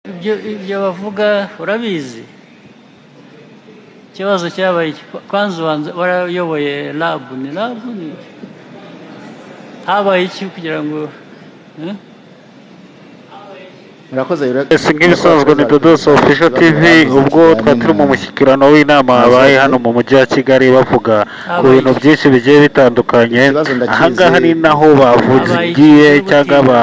ibyo bavuga urabizi ikibazo cyabaye kwanza warayoboye labu ni habaye iki kugira ngo ese nk'ibisanzwe ni Dodos Official TV ubwo turi mu mushyikirano w'inama habaye hano mu mujyi wa Kigali bavuga ku bintu byinshi bigiye bitandukanye. Ahangaha ni naho bavugiye cyangwa ba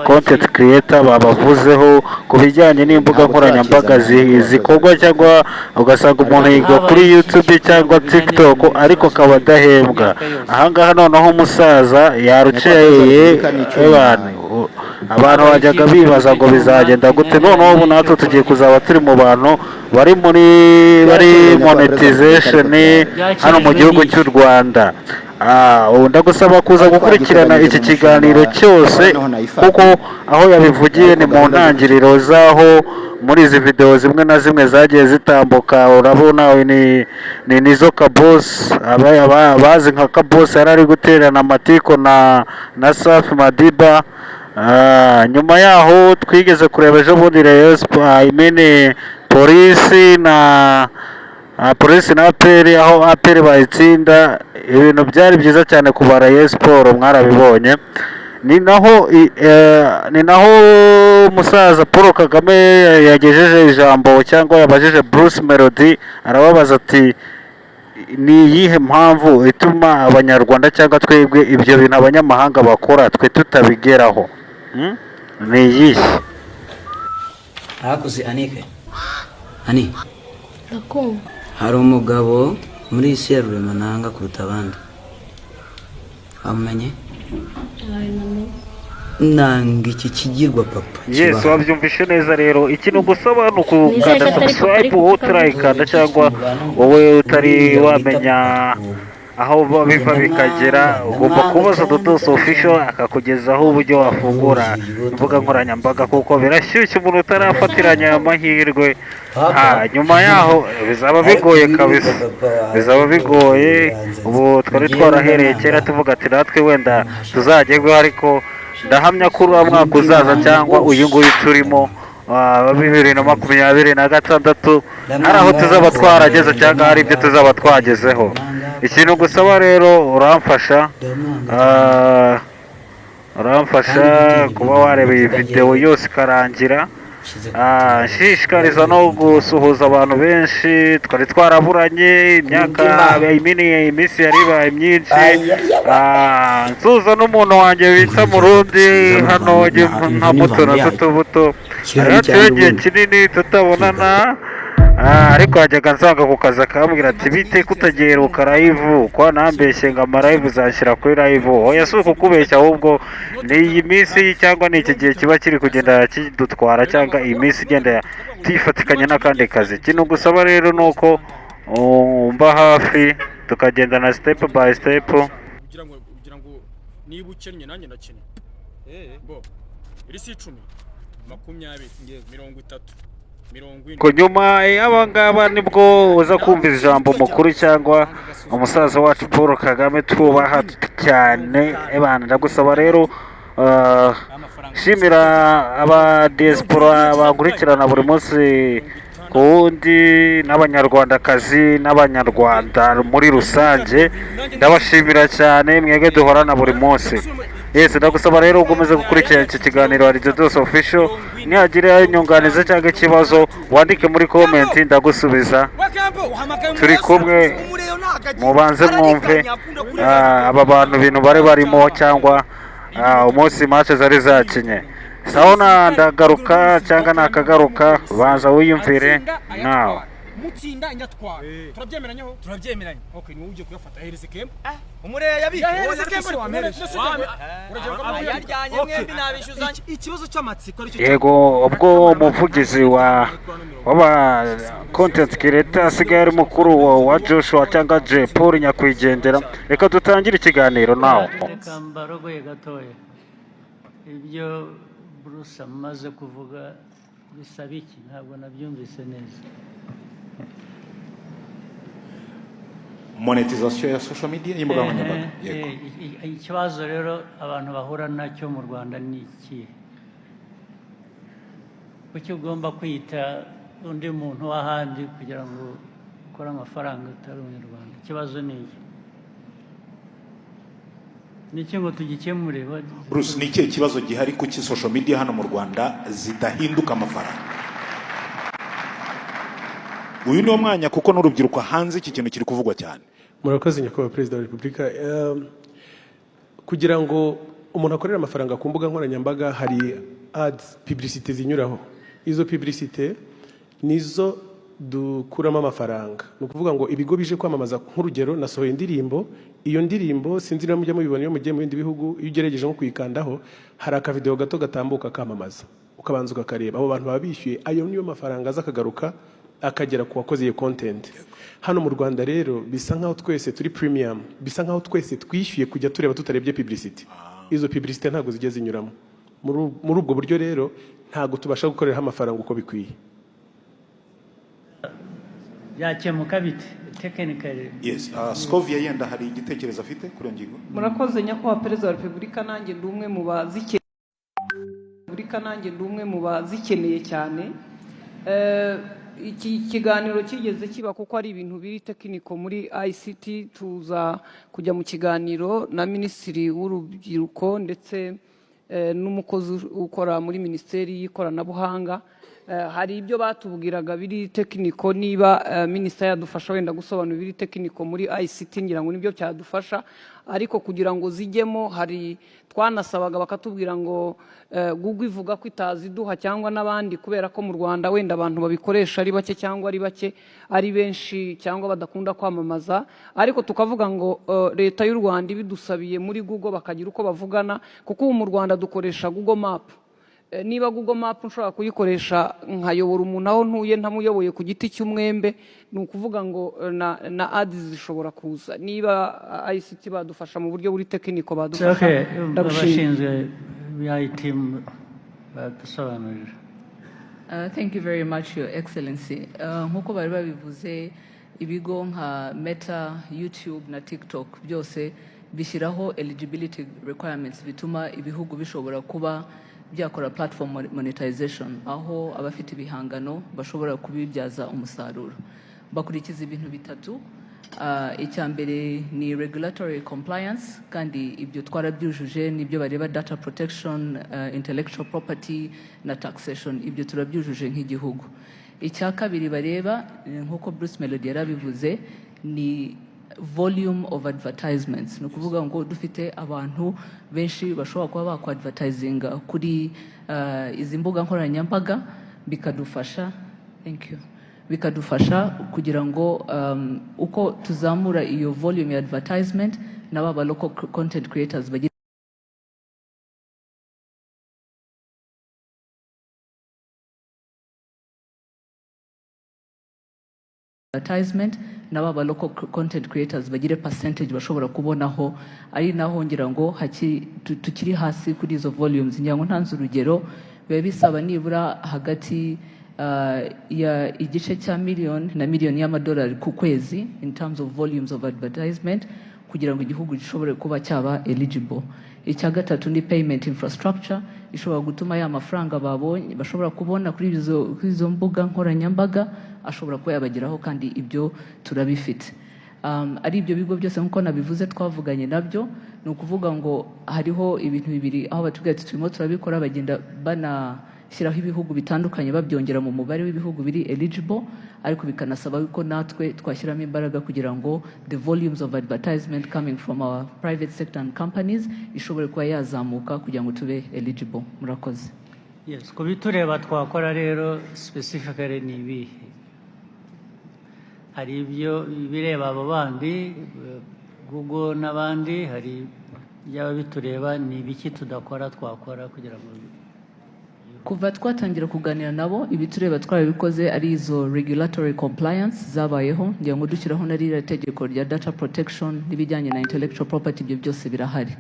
content creator babavuzeho ku bijyanye n'imbuga nkoranyambaga zikorwa cyangwa ugasanga umuntu yiga kuri YouTube cyangwa TikTok ariko akaba adahembwa. Ahangaha noneho umusaza yaruceye abantu bajyaga bibaza ngo bizagenda gute, noneho ubu natwe tugiye kuzaba turi mu bantu bari monetization hano mu gihugu cy'u Rwanda. Ndagusaba kuza gukurikirana iki kiganiro cyose kuko aho yabivugiye ni mu ntangiriro zaho muri izi video zimwe na zimwe zagiye zitambuka. Urabona ni nizo Kabos bazi nka Kabos yari ari guterana amatiko na Safi Madiba. Nyuma yaho twigeze kureba ejo bundi polisi na APR aho APR bayitsinda. Ibintu byari byiza cyane ku ba Rayon Sport, mwarabibonye. Ni naho umusaza Paul Kagame yagejeje ijambo cyangwa yabajije Bruce Melody, arababaza ati ni iyihe mpamvu ituma abanyarwanda cyangwa twebwe ibyo bintu abanyamahanga bakora twe tutabigeraho? Ni iyihe? Hakuze Anike hari umugabo muri isi ya rurema nanga kuruta abandi, wamenye? Nanga iki kigirwa papa. Yes, wabyumvishe neza rero. Ikintu gusaba ni ukukanda subscribe wowe utarayikanda cyangwa wowe utari wamenya aho biva bikagera. Ugomba kubaza Dodos Official akakugezaho uburyo wafungura imbuga nkoranyambaga kuko birashyushye umuntu utarafatiranya aya mahirwe. Nyuma yaho bizaba bigoye kabisa, bizaba bigoye. Ubu twari twarahereye kera tuvuga ati natwe wenda tuzagerweho, ariko ndahamya ko uriya mwaka uzaza cyangwa uyu nguyu turimo wa 2026 hari aho tuzaba twarageze cyangwa hari ibyo tuzaba twagezeho. Ikintu gusaba rero uramfasha kuba wareba iyi video yose ikarangira. Nshishikariza no gusuhuza abantu benshi twari twaraburanye iminsi yari ibaye myinshi. Nsuhuza n'umuntu wanjye bita Murundi hano nka muto na tutubuto, hariho igihe kinini tutabonana, ariko hajyaga nsanga ku kazi akambwira ati bite kutageruka live, kwa nambeshye ngo amalive uzashyira kuri live. Oya si ukukubeshya, ahubwo ni iyi minsi cyangwa ni iki gihe kiba kiri kugenda kidutwara cyangwa iyi minsi igenda tifatikanya n'akandi kazi. Ikintu gusaba rero ni uko mba hafi tukagendana step by step. kugira ngo niba ukennye nanjye nakennye bo iri si 10 20 30 ko nyuma y'abangaba nibwo uza kumva ijambo mukuru cyangwa umusaza wacu Paul Kagame twubaha cyane. Ndagusaba rero shimira aba diaspora bankurikirana buri munsi ku wundi, n'abanyarwandakazi n'abanyarwanda muri rusange, ndabashimira cyane mwege duhorana buri munsi. Yes, ndagusaba rero ukomeze gukurikirana iki kiganiro ari Dodos Official. Nihagira inyunganizi cyangwa ikibazo wandike muri comment ndagusubiza. Turi kumwe, mubanze mwumve aba bantu ibintu bari barimo cyangwa umunsi match zari zakinye. Sauna ndagaruka cyangwa nakagaruka, banza wiyumvire nawe. mutsinda inyatwara turabyemeranyaho turabyemeranya. Okay, niwe uje kuyafata hereze kembo umureya yabika hereze kembo wamereje yaryanye mwembi nabishuzanye ikibazo cy'amatsiko ari cyo. Yego, ubwo umuvugizi waba content creator asigaye ari mukuru wa Joshua cyangwa J Paul nyakwigendera. Reka dutangire ikiganiro nawe. reka mbarogoye gatoya. Ibyo Bruce amaze kuvuga bisaba iki? Ntabwo nabyumvise neza. Monetization ya social media y'imbuga nkoranyambaga. Ikibazo rero abantu bahura nacyo mu Rwanda ni iki? kuki ugomba kwita undi muntu w'ahandi kugira ngo ukore amafaranga atari umunyarwanda? Ikibazo ni iki? Niki ngo tugikemure? Bruce, ni ikihe kibazo gihari kuki social media hano mu Rwanda zidahinduka amafaranga? Uyu ni umwanya kuko n'urubyiruko hanze iki kintu kiri kuvugwa cyane. Murakoze nyakubahwa Perezida wa Repubulika. Kugira ngo umuntu akorere amafaranga ku mbuga nkoranyambaga hari ads, publicité zinyuraho. Izo publicité nizo dukuramo amafaranga. Ni ukuvuga ngo ibigo bije kwamamaza, nk'urugero nasohoye indirimbo, iyo ndirimbo sinzi niba mujya mubibona iyo mugiye mu bindi bihugu, iyo ugerageje nko kuyikandaho hari akavideo gato gatambuka kamamaza, ukabanza ukakareba. Abo bantu baba bishyuye, ayo niyo mafaranga aza akagaruka akagera ku wakoze iyo content. Hano mu Rwanda rero bisa nkaho twese turi premium, bisa nkaho twese twishyuye kujya tureba tutarebye publicity. Izo publicity ntago zigeze zinyuramo. Muri ubwo buryo rero ntago tubasha gukorera amafaranga uko bikwiye. Yakemuka bite technically? Yes, Scovia yenda hari igitekerezo afite kuri ngingo. Murakoze nyakubahwa Perezida wa Repubulika, nanjye ndi umwe mu bazikeneye cyane. Iki kiganiro kigeze kiba kuko ari ibintu biri tekiniko muri ICT. Tuza kujya mu kiganiro na Minisitiri w'Urubyiruko ndetse n'umukozi ukora muri Minisiteri y'Ikoranabuhanga. Hari ibyo batubwiraga biri tekiniko, niba Minisitiri yadufasha wenda gusobanura biri tekiniko muri ICT ngira ngo nibyo cyadufasha, ariko kugira ngo zijyemo hari twanasabaga bakatubwira ngo Google ivuga ko itaziduha cyangwa n'abandi, kubera ko mu Rwanda wenda abantu babikoresha ari bake cyangwa ari bake ari benshi cyangwa badakunda kwamamaza, ariko tukavuga ngo leta y'u Rwanda ibidusabiye muri Google bakagira uko bavugana, kuko ubu mu Rwanda dukoresha Google Map. Niba Google Map nshobora kuyikoresha nkayobora umuntu aho ntuye ntamuyoboye ku giti cy'umwembe, ni ukuvuga ngo na ads zishobora kuza. Niba ICT badufasha mu buryo buri tekiniko badufasha. Abashinzwe IT badusobanurira. Thank you very much, Your Excellency. Nkuko bari babivuze, ibigo nka Meta, YouTube na TikTok byose bishyiraho eligibility requirements bituma ibihugu bishobora kuba byakora platform monetization, aho abafite ibihangano bashobora kubibyaza umusaruro. Bakurikiza ibintu bitatu. Icya mbere ni regulatory compliance, kandi ibyo twarabyujuje, nibyo bareba data protection, intellectual property na taxation, ibyo turabyujuje nk'igihugu. Icya kabiri bareba, nkuko Bruce Melody yarabivuze, ni volume of advertisements. Ni ukuvuga ngo dufite abantu benshi bashobora kuba bakwadvertisinga kuri izi mbuga nkoranyambaga, bikadufasha bikadufasha kugira ngo uko tuzamura iyo volume ya advertisement n'aba local content creators bagira advertisement n'aba local content creators bagire percentage bashobora kubonaho, ari naho ngira ngo tukiri hasi kuri izo volumes. Ngira ngo ntanze urugero, biba bisaba nibura hagati ya igice cya miliyoni na miliyoni y'amadolari ku kwezi in terms of volumes of advertisement kugira ngo igihugu gishobore kuba cyaba eligible. Icya gatatu ni payment infrastructure, ishobora gutuma ya mafaranga babonye bashobora kubona kuri izo mbuga nkoranyambaga ashobora kuba yabageraho, kandi ibyo turabifite. Ari ibyo bigo byose nkuko nabivuze twavuganye nabyo, ni ukuvuga ngo hariho ibintu bibiri aho batubwira ati turimo turabikora, bagenda banashyiraho ibihugu bitandukanye babyongera mu mubare w'ibihugu biri eligible, ariko bikanasaba ko natwe twashyiramo imbaraga kugira ngo the volumes of advertisement coming from our private sector and companies ishobore kuba yazamuka kugira ngo tube eligible. Murakoze. Yes, kubitureba twakora rero specifically ni ibihe? Hari ibyo bireba abo bandi Google n'abandi, hari byaba bitureba ni ibiki tudakora twakora kugira ngo kuva twatangira kuganira nabo ibitureba twabikoze, ari izo regulatory compliance zabayeho, ngira ngo dushyiraho na ririya tegeko rya data protection n'ibijyanye na intellectual property, ibyo byose birahari.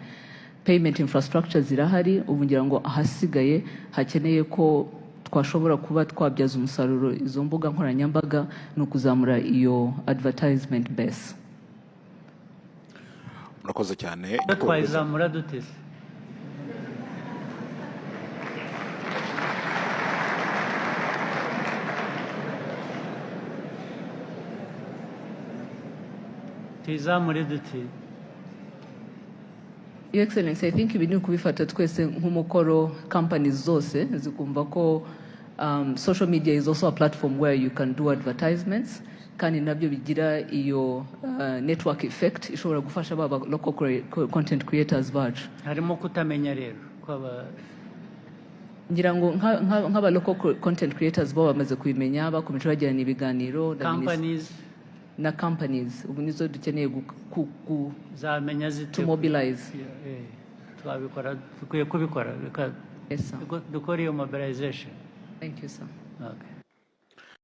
Payment infrastructure zirahari, ubu ngira ngo ahasigaye hakeneye ko twashobora kuba twabyaza umusaruro izo mbuga nkoranyambaga no kuzamura iyo advertisement base. Murakoze cyane. Twayizamura duteze. tuyizamure duti. Your Excellency, I think ibintu kubifata twese nk'umukoro companies zose zikumva ko social media is also a platform where you can do advertisements kandi nabyo bigira iyo network effect ishobora gufasha baba local content creators bacu. Harimo kutamenya rero kwaba ngira ngo nk'aba local content creators bo bamaze kubimenya bakomeje bagirana ibiganiro na companies ubu nizo dukeneye zamenya zite to mobilize. Twabikora dukwiye kubikora Yes, sir. dukora iyo mobilization. Thank you, sir. Okay.